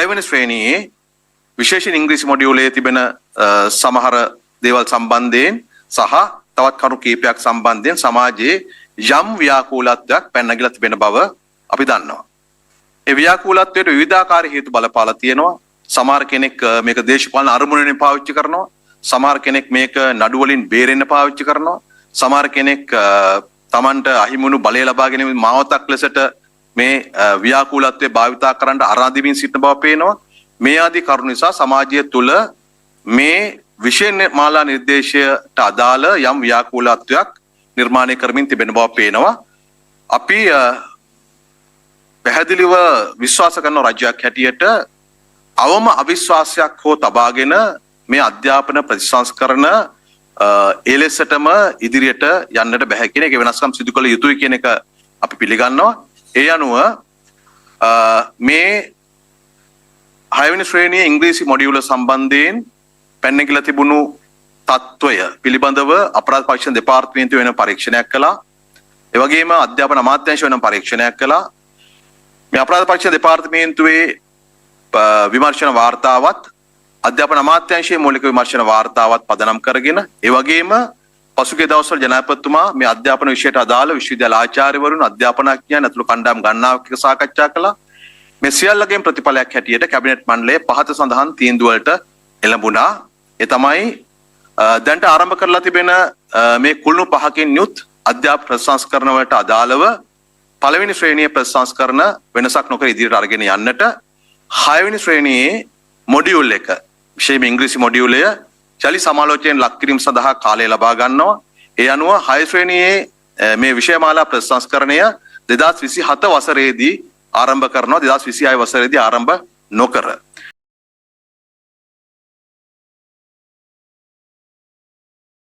6 වෙනි ශ්‍රේණියේ විශේෂයෙන් ඉංග්‍රීසි මොඩියුලයේ තිබෙන සමහර දේවල් සම්බන්ධයෙන් සහ තවත් කරුණු කීපයක් සම්බන්ධයෙන් සමාජයේ යම් ව්‍යාකූලත්වයක් පැන නැගිලා තිබෙන බව අපි දන්නවා. ඒ ව්‍යාකූලත්වයට විවිධාකාර හේතු බලපාලා තියෙනවා. සමහර කෙනෙක් මේක දේශපාලන අරමුණෙන් පාවිච්චි කරනවා. සමහර කෙනෙක් මේක නඩු වලින් බේරෙන්න පාවිච්චි කරනවා. සමහර කෙනෙක් Tamanට අහිමුණු බලය ලබා ගැනීම මාවතක් ලෙසට මේ ව්‍යාකූලත්වයේ භාවිතා කරන්න අරාදිමින් සිටින බව පේනවා. මේ ආදී කරුණු නිසා සමාජය තුළ මේ විශේෂ මාලා නිර්දේශයට අදාළ යම් ව්‍යාකූලත්වයක් නිර්මාණය කරමින් තිබෙන බව පේනවා. අපි පැහැදිලිව විශ්වාස කරන රජයක් හැටියට අවම අවිශ්වාසයක් හෝ තබාගෙන මේ අධ්‍යාපන ප්‍රතිසංස්කරණ එලෙසටම ඉදිරියට යන්නට බැහැ කියන එක වෙනස්කම් සිදු කළ යුතුයි කියන එක අපි පිළිගන්නවා. ඒ අනුව මේ 6 වෙනි ශ්‍රේණියේ ඉංග්‍රීසි මොඩියුල සම්බන්ධයෙන් පැන නැගිලා තිබුණු තත්ත්වය පිළිබඳව අපරාධ පරීක්ෂණ දෙපාර්තමේන්තුව වෙන පරීක්ෂණයක් කළා. ඒ වගේම අධ්‍යාපන අමාත්‍යාංශය වෙන පරීක්ෂණයක් කළා. මේ අපරාධ පරීක්ෂණ දෙපාර්තමේන්තුවේ විමර්ශන වාර්තාවත් අධ්‍යාපන අමාත්‍යාංශයේ මූලික විමර්ශන වාර්තාවත් පදනම් කරගෙන ඒ වගේම පසුගිය දවස්වල ජනාධිපතිතුමා මේ අධ්‍යාපන විෂයට අදාළ විශ්වවිද්‍යාල ආචාර්යවරුන් අධ්‍යාපනඥයන් ඇතුළු කණ්ඩායම් ගණනාවක් එක්ක සාකච්ඡා කළා. මේ සියල්ලගෙන් ප්‍රතිඵලයක් හැටියට කැබිනට් මණ්ඩලය පහත සඳහන් තීන්දුව වලට එළඹුණා. ඒ තමයි දැන්ට ආරම්භ කරලා තිබෙන මේ කුළුණු පහකින් යුත් අධ්‍යාපන ප්‍රතිසංස්කරණ වලට අදාළව පළවෙනි ශ්‍රේණියේ ප්‍රතිසංස්කරණ වෙනසක් නොකර ඉදිරියට අරගෙන යන්නට 6 වෙනි ශ්‍රේණියේ මොඩියුල් එක විශේෂයෙන්ම ඉංග්‍රීසි මොඩියුලය චලි සමාලෝචනයෙන් ලක් කිරීම සඳහා කාලය ලබා ගන්නවා. ඒ අනුව 6 ශ්‍රේණියේ මේ විෂයමාලා ප්‍රතිසංස්කරණය 2027 වසරේදී ආරම්භ කරනවා. 2026 වසරේදී ආරම්භ නොකර